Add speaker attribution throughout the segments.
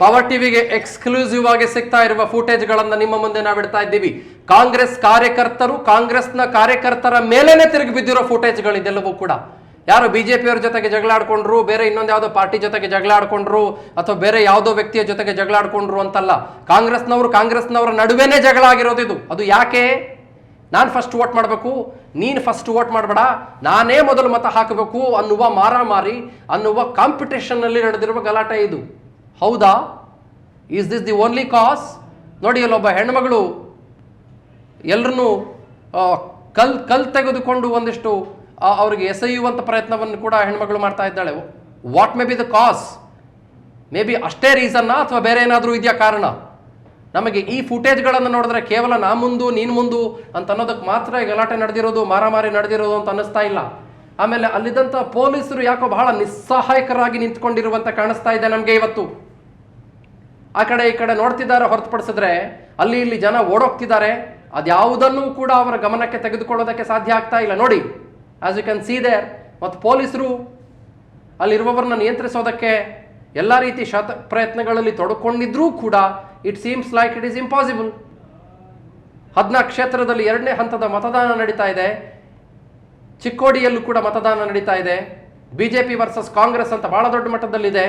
Speaker 1: Power ಟಿವಿಗೆ exclusive ಆಗಿ ಸಿಗ್ತಾ ಇರುವ ಫುಟೇಜ್ಗಳನ್ನ ನಿಮ್ಮ ಮುಂದೆ ನಾವು ಇಡ್ತಾ ಇದ್ದೀವಿ. ಕಾಂಗ್ರೆಸ್ ಕಾಂಗ್ರೆಸ್ನ ಕಾರ್ಯಕರ್ತರ ಮೇಲೇನೆ ತಿರುಗಿ ಬಿದ್ದಿರೋ ಫುಟೇಜ್ಗಳು ಇದೆಲ್ಲವೂ ಕೂಡ. ಯಾರು ಬಿಜೆಪಿಯವರ ಜೊತೆಗೆ ಜಗಳ ಆಡ್ಕೊಂಡ್ರು, ಬೇರೆ ಇನ್ನೊಂದು ಯಾವುದೋ ಪಾರ್ಟಿ ಜೊತೆಗೆ ಜಗಳ ಆಡ್ಕೊಂಡ್ರು, ಅಥವಾ ಬೇರೆ ಯಾವುದೋ ವ್ಯಕ್ತಿಯ ಜೊತೆಗೆ ಜಗಳ ಆಡ್ಕೊಂಡ್ರು ಅಂತಲ್ಲ. ಕಾಂಗ್ರೆಸ್ನವರ ನಡುವೆನೇ ಜಗಳ ಆಗಿರೋದು ಇದು. ಅದು ಯಾಕೆ? ನಾನು ಫಸ್ಟ್ ವೋಟ್ ಮಾಡಬೇಕು, ನೀನು ಫಸ್ಟ್ ವೋಟ್ ಮಾಡಬೇಡ, ನಾನೇ ಮೊದಲು ಮತ ಹಾಕಬೇಕು ಅನ್ನುವ ಮಾರಾಮಾರಿ ಅನ್ನುವ ಕಾಂಪಿಟೇಷನ್ ನಲ್ಲಿ ನಡೆದಿರುವ ಗಲಾಟೆ ಇದು. ಹೌದಾ? ಈಸ್ ದಿಸ್ ದಿ ಓನ್ಲಿ ಕಾಸ್? ನೋಡಿ, ಅಲ್ಲೊಬ್ಬ ಹೆಣ್ಮಗಳು ಎಲ್ಲರನ್ನೂ ಕಲ್ ತೆಗೆದುಕೊಂಡು ಒಂದಿಷ್ಟು ಅವರಿಗೆ ಎಸೆಯುವಂಥ ಪ್ರಯತ್ನವನ್ನು ಕೂಡ ಹೆಣ್ಮಗಳು ಮಾಡ್ತಾ ಇದ್ದಾಳೆ. What may be the cos? May be ಅಷ್ಟೇ ರೀಸನ್ನ, ಅಥವಾ ಬೇರೆ ಏನಾದರೂ ಇದೆಯಾ ಕಾರಣ? ನಮಗೆ ಈ ಫುಟೇಜ್ಗಳನ್ನು ನೋಡಿದ್ರೆ ಕೇವಲ ನಾ ಮುಂದು ನೀನು ಮುಂದು ಅಂತ ಅನ್ನೋದಕ್ಕೆ ಮಾತ್ರ ಗಲಾಟೆ ನಡೆದಿರೋದು, ಮಾರಾಮಾರಿ ನಡೆದಿರೋದು ಅಂತ ಅನ್ನಿಸ್ತಾ ಇಲ್ಲ. ಆಮೇಲೆ ಅಲ್ಲಿದ್ದಂಥ ಪೊಲೀಸರು ಯಾಕೋ ಬಹಳ ನಿಸ್ಸಹಾಯಕರಾಗಿ ನಿಂತ್ಕೊಂಡಿರುವಂತ ಕಾಣಿಸ್ತಾ ಇದೆ ನಮಗೆ ಇವತ್ತು. ಆ ಕಡೆ ಈ ಕಡೆ ನೋಡ್ತಿದ್ದಾರೆ ಹೊರತುಪಡಿಸಿದ್ರೆ ಅಲ್ಲಿ ಇಲ್ಲಿ ಜನ ಓಡೋಗ್ತಿದ್ದಾರೆ. ಅದ್ಯಾವುದನ್ನು ಕೂಡ ಅವರ ಗಮನಕ್ಕೆ ತೆಗೆದುಕೊಳ್ಳೋದಕ್ಕೆ ಸಾಧ್ಯ ಆಗ್ತಾ ಇಲ್ಲ. ನೋಡಿ, as you can see there. ಮತ್ತು ಪೊಲೀಸರು ಅಲ್ಲಿರುವವರನ್ನ ನಿಯಂತ್ರಿಸೋದಕ್ಕೆ ಎಲ್ಲ ರೀತಿ ಪ್ರಯತ್ನಗಳಲ್ಲಿ ತೊಡಕೊಂಡಿದ್ರೂ ಕೂಡ it seems like it is impossible. 14 ಕ್ಷೇತ್ರದಲ್ಲಿ 2ನೇ ಹಂತದ ಮತದಾನ ನಡೀತಾ ಇದೆ. ಚಿಕ್ಕೋಡಿಯಲ್ಲೂ ಕೂಡ ಮತದಾನ ನಡೀತಾ ಇದೆ. ಬಿಜೆಪಿ ವರ್ಸಸ್ ಕಾಂಗ್ರೆಸ್ ಅಂತ ಬಹಳ ದೊಡ್ಡ ಮಟ್ಟದಲ್ಲಿದೆ.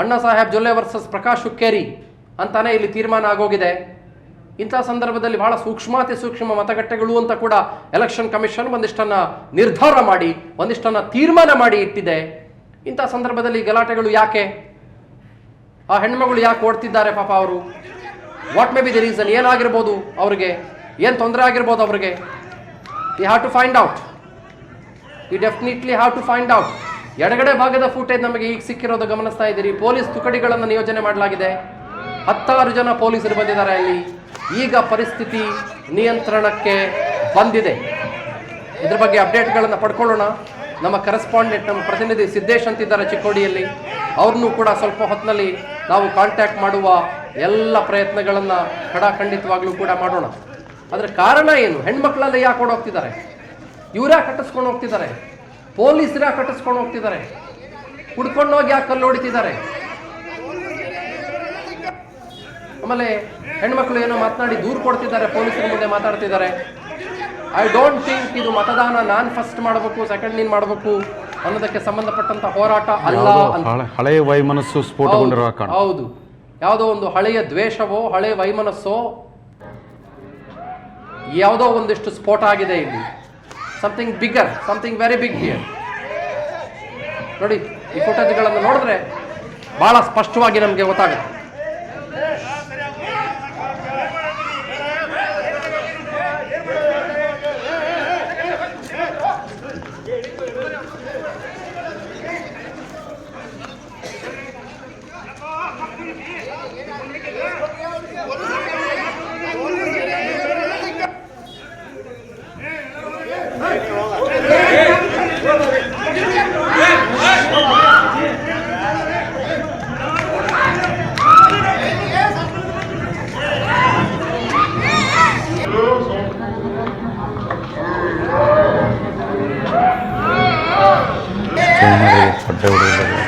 Speaker 1: ಅಣ್ಣಾ ಸಾಹೇಬ್ ಜೊಲ್ಲೆ ವರ್ಸಸ್ ಪ್ರಕಾಶ್ ಹುಕ್ಕೇರಿ ಅಂತಾನೆ ಇಲ್ಲಿ ತೀರ್ಮಾನ ಆಗೋಗಿದೆ. ಇಂಥ ಸಂದರ್ಭದಲ್ಲಿ ಬಹಳ ಸೂಕ್ಷ್ಮ ಮತಗಟ್ಟೆಗಳು ಅಂತ ಕೂಡ ಎಲೆಕ್ಷನ್ ಕಮಿಷನ್ ಒಂದಿಷ್ಟನ್ನ ನಿರ್ಧಾರ ಮಾಡಿ, ಒಂದಿಷ್ಟನ್ನ ತೀರ್ಮಾನ ಮಾಡಿ ಇಟ್ಟಿದೆ. ಇಂಥ ಸಂದರ್ಭದಲ್ಲಿ ಗಲಾಟೆಗಳು ಯಾಕೆ? ಆ ಹೆಣ್ಮಗಳು ಯಾಕೆ ಓಡ್ತಿದ್ದಾರೆ ಪಾಪ ಅವರು? What may be the reason? ಏನಾಗಿರ್ಬೋದು ಅವ್ರಿಗೆ? ಏನು ತೊಂದರೆ ಆಗಿರ್ಬೋದು ಅವ್ರಿಗೆ? We have to find out. We definitely have to find out. ಎಡಗಡೆ ಭಾಗದ ಫುಟೇಜ್ ನಮಗೆ ಈಗ ಸಿಕ್ಕಿರೋದು ಗಮನಿಸ್ತಾ ಇದ್ದೀರಿ. ಪೊಲೀಸ್ ತುಕಡಿಗಳನ್ನು ನಿಯೋಜನೆ ಮಾಡಲಾಗಿದೆ. 16 ಜನ ಪೊಲೀಸರು ಬಂದಿದ್ದಾರೆ ಅಲ್ಲಿ. ಈಗ ಪರಿಸ್ಥಿತಿ ನಿಯಂತ್ರಣಕ್ಕೆ ಬಂದಿದೆ. ಇದ್ರ ಬಗ್ಗೆ ಅಪ್ಡೇಟ್ಗಳನ್ನು ಪಡ್ಕೊಳ್ಳೋಣ. ನಮ್ಮ ಕರೆಸ್ಪಾಂಡೆಂಟ್, ನಮ್ಮ ಪ್ರತಿನಿಧಿ ಸಿದ್ದೇಶ್ ಅಂತಿದ್ದಾರೆ ಚಿಕ್ಕೋಡಿಯಲ್ಲಿ. ಅವ್ರನ್ನೂ ಕೂಡ ಸ್ವಲ್ಪ ಹೊತ್ತಿನಲ್ಲಿ ನಾವು ಕಾಂಟ್ಯಾಕ್ಟ್ ಮಾಡುವ ಎಲ್ಲ ಪ್ರಯತ್ನಗಳನ್ನು ಖಂಡಿತವಾಗ್ಲೂ ಕೂಡ ಮಾಡೋಣ. ಅದರ ಕಾರಣ ಏನು? ಹೆಣ್ಮಕ್ಳೆಲ್ಲ ಯಾಕೆ ಓಡೋಗ್ತಿದ್ದಾರೆ? ಇವರೇ ಕಟ್ಟಿಸ್ಕೊಂಡು ಹೋಗ್ತಿದ್ದಾರೆ? ಪೊಲೀಸರೇ ಕಟ್ಟಿಸ್ಕೊಂಡು ಹೋಗ್ತಿದ್ದಾರೆ? ಹುಡ್ಕೊಂಡೋಗಿ ಯಾಕೆ ಕಲ್ಲು ಹೊಡಿತಿದ್ದಾರೆ? ಆಮೇಲೆ ಹೆಣ್ಮಕ್ಳು ಏನೋ ಮಾತನಾಡಿ ದೂರು ಕೊಡ್ತಿದ್ದಾರೆ, ಪೊಲೀಸರ ಮುಂದೆ ಮಾತಾಡ್ತಿದ್ದಾರೆ. ಐ ಡೋಂಟ್ ಥಿಂಕ್ ಇದು ಮತದಾನ ನಾನು ಫಸ್ಟ್ ಮಾಡಬೇಕು, ಸೆಕೆಂಡ್ ನೀನು ಮಾಡಬೇಕು ಅನ್ನೋದಕ್ಕೆ ಸಂಬಂಧಪಟ್ಟಂತ ಹೋರಾಟ ಅಲ್ಲ.
Speaker 2: ಹಳೆಯ ವೈಮನಸ್ಸು ಸ್ಫೋಟಗೊಂಡಿರುವ ಕಾರಣ.
Speaker 1: ಹೌದು, ಯಾವುದೋ ಒಂದು ಹಳೆಯ ದ್ವೇಷವೋ ಹಳೆಯ ವೈಮನಸ್ಸೋ ಯಾವುದೋ ಒಂದಿಷ್ಟು ಸ್ಫೋಟ ಆಗಿದೆ ಇಲ್ಲಿ. Something bigger, something very big here. ನೋಡಿ, ಈ ಫುಟೇಜ್ಗಳನ್ನು ನೋಡಿದ್ರೆ ಬಹಳ ಸ್ಪಷ್ಟವಾಗಿ ನಮಗೆ ಗೊತ್ತಾಗುತ್ತೆ.
Speaker 2: ಪಡ್ಡೆ ಹೊಡೆಯೋದು